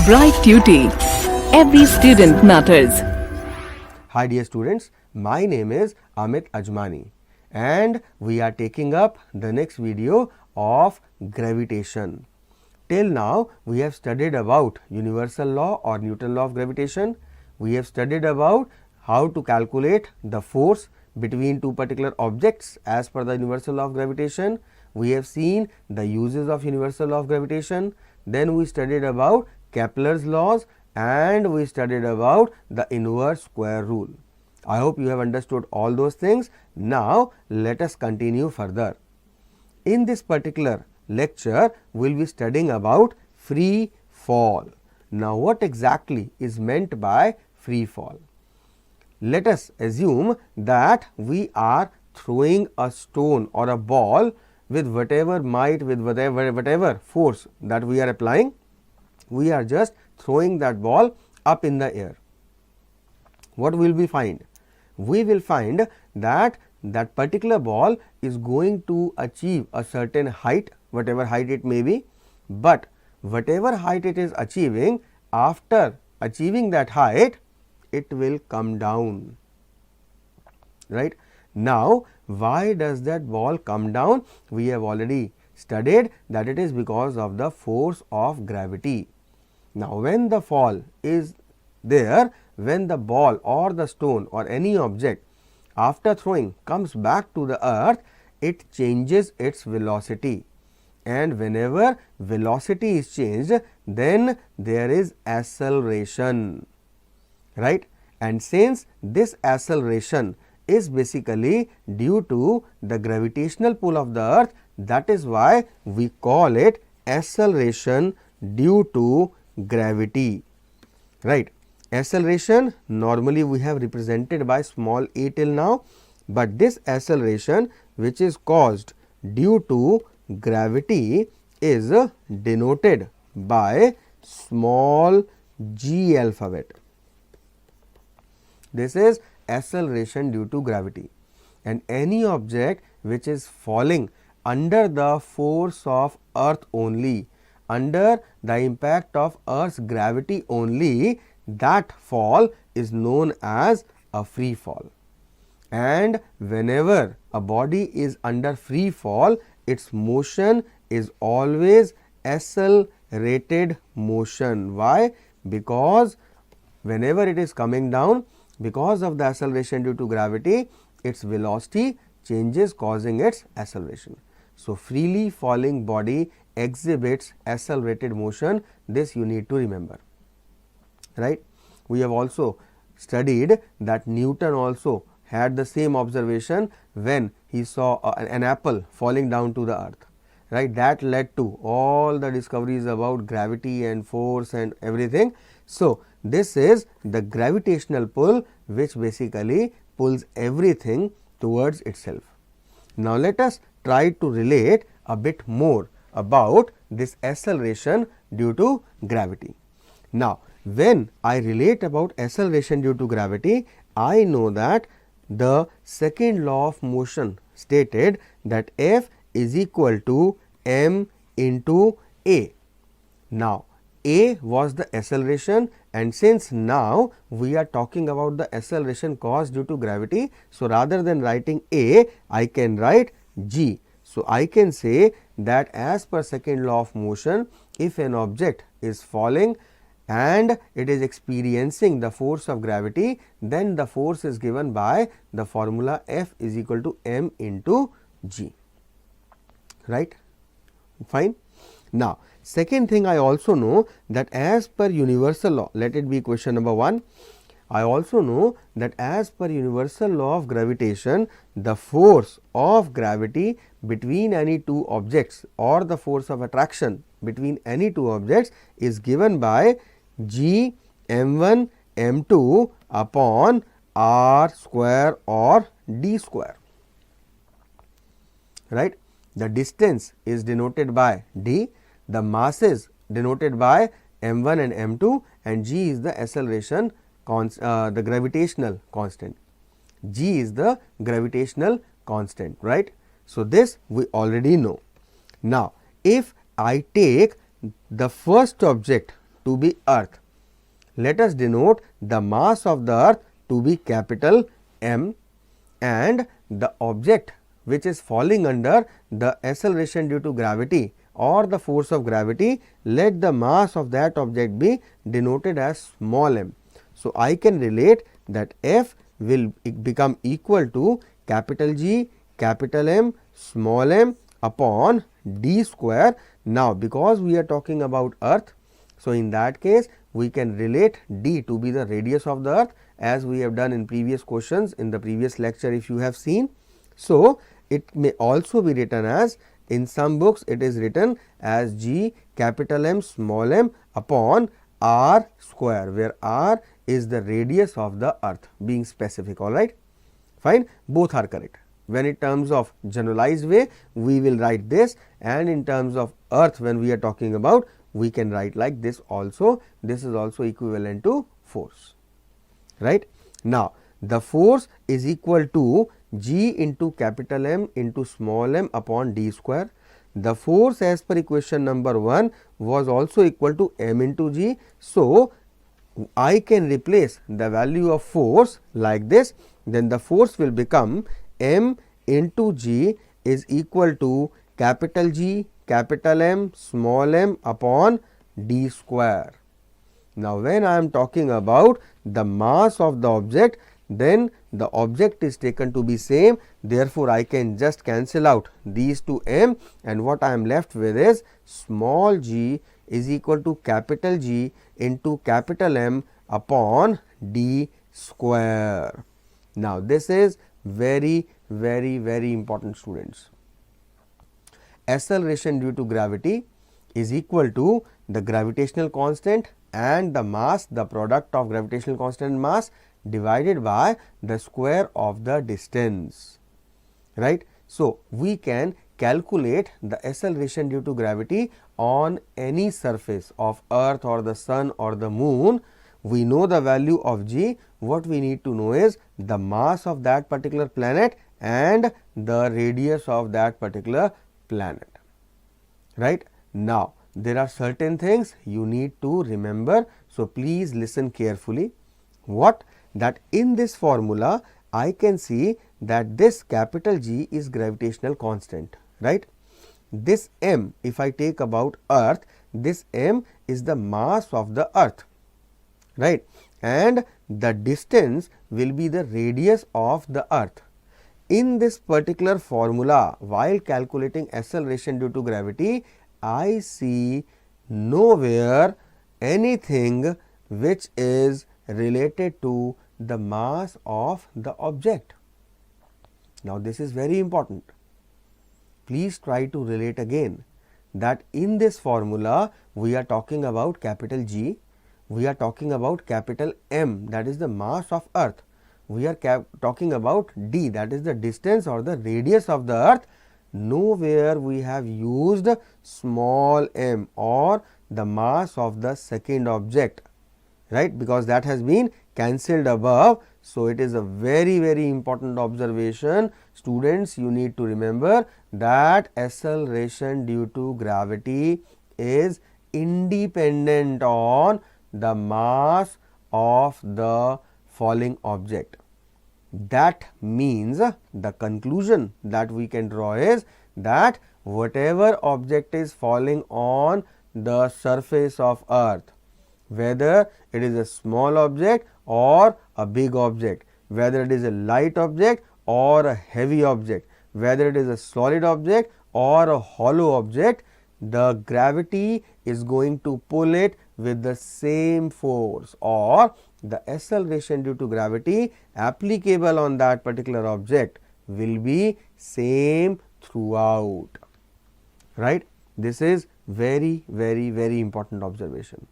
Bright Tuty. Every student matters. Hi dear students, my name is Amit Ajmani and we are taking up the next video of gravitation. Till now we have studied about universal law or Newton law of gravitation. We have studied about how to calculate the force between two particular objects as per the universal law of gravitation. We have seen the uses of universal law of gravitation. Then we studied about Kepler's laws and we studied about the inverse square rule. I hope you have understood all those things. Now let us continue further. In this particular lecture we will be studying about free fall. Now what exactly is meant by free fall? Let us assume that we are throwing a stone or a ball with whatever might, with whatever force that we are applying. We are just throwing that ball up in the air. What will we find? We will find that that particular ball is going to achieve a certain height, whatever height it may be, but whatever height it is achieving, after achieving that height, it will come down. Right? Now, why does that ball come down? We have already studied that it is because of the force of gravity. Now, when the fall is there, when the ball or the stone or any object after throwing comes back to the earth, it changes its velocity, and whenever velocity is changed, then there is acceleration, right? And since this acceleration is basically due to the gravitational pull of the earth, that is why we call it acceleration due to gravity, right? Acceleration normally we have represented by small a till now, but this acceleration which is caused due to gravity is denoted by small g alphabet. This is acceleration due to gravity, and any object which is falling under the force of earth only, under the impact of earth's gravity only, that fall is known as a free fall. And whenever a body is under free fall, its motion is always accelerated motion. Why? Because whenever it is coming down, because of the acceleration due to gravity, its velocity changes, causing its acceleration. So, freely falling body exhibits accelerated motion. This you need to remember, right? We have also studied that Newton also had the same observation when he saw an apple falling down to the earth, right? That led to all the discoveries about gravity and force and everything. So, this is the gravitational pull which basically pulls everything towards itself. Now, let us try to relate a bit more about this acceleration due to gravity. Now, when I relate about acceleration due to gravity, I know that the second law of motion stated that F is equal to m into a. Now, a was the acceleration, and since now we are talking about the acceleration caused due to gravity, so rather than writing a, I can write g. So, I can say that as per second law of motion, if an object is falling and it is experiencing the force of gravity, then the force is given by the formula F is equal to m into g, right? Fine. Now, second thing, I also know that as per universal law, let it be question number 1, I also know that as per universal law of gravitation, the force of gravity between any two objects or the force of attraction between any two objects is given by g m1 m2 upon r square or d square, right? The distance is denoted by d, the mass is denoted by m1 and m2, and g is the acceleration the gravitational constant. G is the gravitational constant, right? So, this we already know. Now, if I take the first object to be earth. Let us denote the mass of the earth to be capital M, and the object which is falling under the acceleration due to gravity or the force of gravity, let the mass of that object be denoted as small m. So, I can relate that F will become equal to capital G, capital M, small m upon d square. Now, because we are talking about earth, so in that case we can relate d to be the radius of the earth, as we have done in previous questions in the previous lecture if you have seen. So, it may also be written as, in some books it is written as G capital M small m upon r square, where r is the radius of the earth being specific. All right, fine, both are correct. When in terms of generalized way we will write this, and in terms of earth when we are talking about, we can write like this also. This is also equivalent to force, right. Now, the force is equal to G into capital M into small m upon d square. The force as per equation number 1 was also equal to m into G. So, I can replace the value of force like this, then the force will become m into G is equal to capital G capital M small m upon d square. Now, when I am talking about the mass of the object, then the object is taken to be same, therefore, I can just cancel out these two m, and what I am left with is small g is equal to capital G into capital M upon d square. Now, this is very important, students. Acceleration due to gravity is equal to the gravitational constant and the mass, the product of gravitational constant and mass, divided by the square of the distance, right. So, we can calculate the acceleration due to gravity on any surface of earth or the sun or the moon. We know the value of G. What we need to know is the mass of that particular planet and the radius of that particular planet, right. Now, there are certain things you need to remember. So, please listen carefully. What? That in this formula I can see that this capital G is gravitational constant, right. This m, if I take about earth, this m is the mass of the earth, right, and the distance will be the radius of the earth. In this particular formula, while calculating acceleration due to gravity, I see nowhere anything which is related to the mass of the object. Now, this is very important. Please try to relate again that in this formula we are talking about capital G, we are talking about capital M, that is the mass of earth, we are talking about d, that is the distance or the radius of the earth. Nowhere we have used small m or the mass of the second object, right, because that has been cancelled above. So, it is a very important observation. Students, you need to remember that acceleration due to gravity is independent on the mass of the falling object. That means the conclusion that we can draw is that whatever object is falling on the surface of earth, whether it is a small object or a big object, whether it is a light object or a heavy object, whether it is a solid object or a hollow object, the gravity is going to pull it with the same force, or the acceleration due to gravity applicable on that particular object will be same throughout, right. This is very important observation.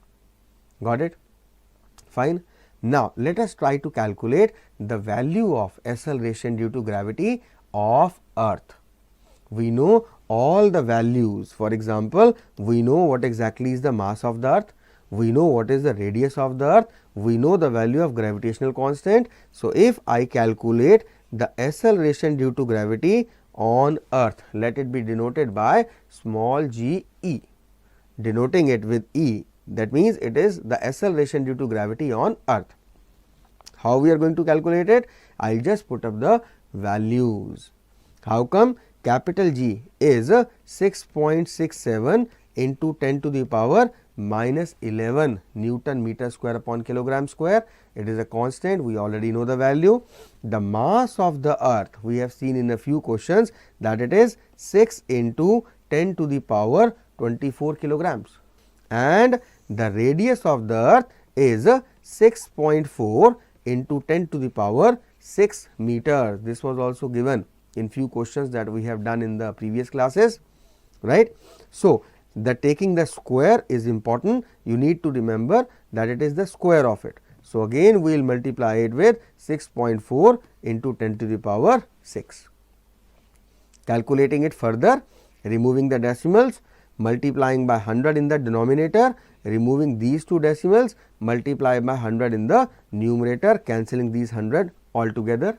Got it? Fine. Now, let us try to calculate the value of acceleration due to gravity of earth. We know all the values. For example, we know what exactly is the mass of the earth, we know what is the radius of the earth, we know the value of gravitational constant. So, if I calculate the acceleration due to gravity on earth, let it be denoted by small g e, denoting it with E, That means it is the acceleration due to gravity on earth. How we are going to calculate it? I will just put up the values. How come? Capital G is 6.67 into 10 to the power minus 11 Newton meter square upon kilogram square. It is a constant, we already know the value. The mass of the earth, we have seen in a few questions that it is 6 into 10 to the power 24 kilograms, and the radius of the earth is 6.4 into 10 to the power 6 meters. This was also given in few questions that we have done in the previous classes, right. So, the taking the square is important. You need to remember that it is the square of it. So, again we will multiply it with 6.4 into 10 to the power 6. Calculating it further, removing the decimals, multiplying by 100 in the denominator, removing these two decimals, multiply by 100 in the numerator, cancelling these 100 altogether.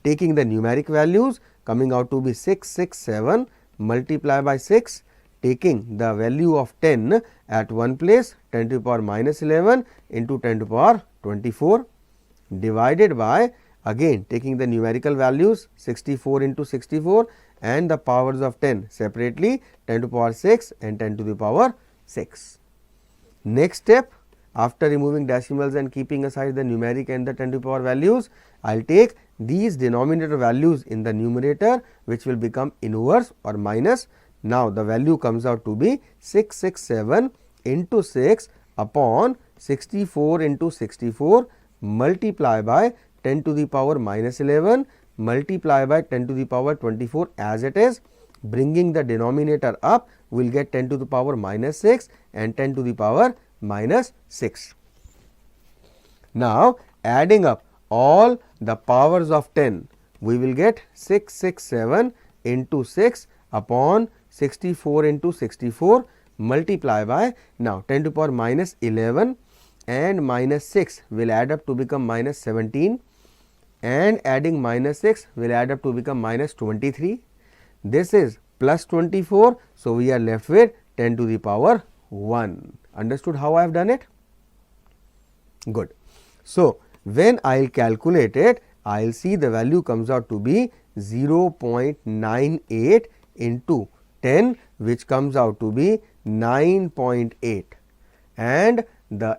Taking the numeric values, coming out to be 667, multiply by 6, taking the value of 10 at one place, 10 to the power minus 11 into 10 to the power 24, divided by, again taking the numerical values 64 into 64 and the powers of 10 separately, 10 to the power 6 and 10 to the power 6. Next step, after removing decimals and keeping aside the numeric and the 10 to the power values, I will take these denominator values in the numerator, which will become inverse or minus. Now, the value comes out to be 667 into 6 upon 64 into 64 multiply by 10 to the power minus 11 multiply by 10 to the power 24 as it is. Bringing the denominator up, we will get 10 to the power minus 6 and 10 to the power minus 6. Now, adding up all the powers of 10, we will get 667 into 6 upon 64 into 64 multiply by, now 10 to the power minus 11 and minus 6 will add up to become minus 17 and adding minus 6 will add up to become minus 23. This is plus 24. So, we are left with 10 to the power 1. Understood how I have done it? Good. So, when I will calculate it, I will see the value comes out to be 0.98 into 10, which comes out to be 9.8, and the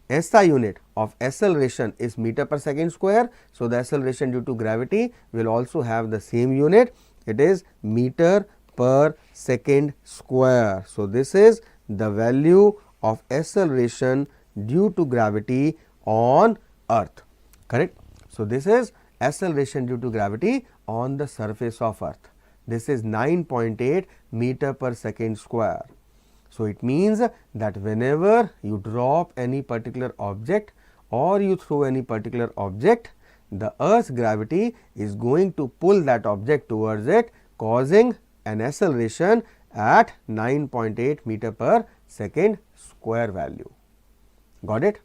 SI unit of acceleration is meter per second square. So, the acceleration due to gravity will also have the same unit, it is meter per second square. So, this is the value of acceleration due to gravity on earth, correct. So, this is acceleration due to gravity on the surface of earth. This is 9.8 meter per second square. So, it means that whenever you drop any particular object or you throw any particular object, the earth's gravity is going to pull that object towards it, causing an acceleration at 9.8 meter per second square value. Got it?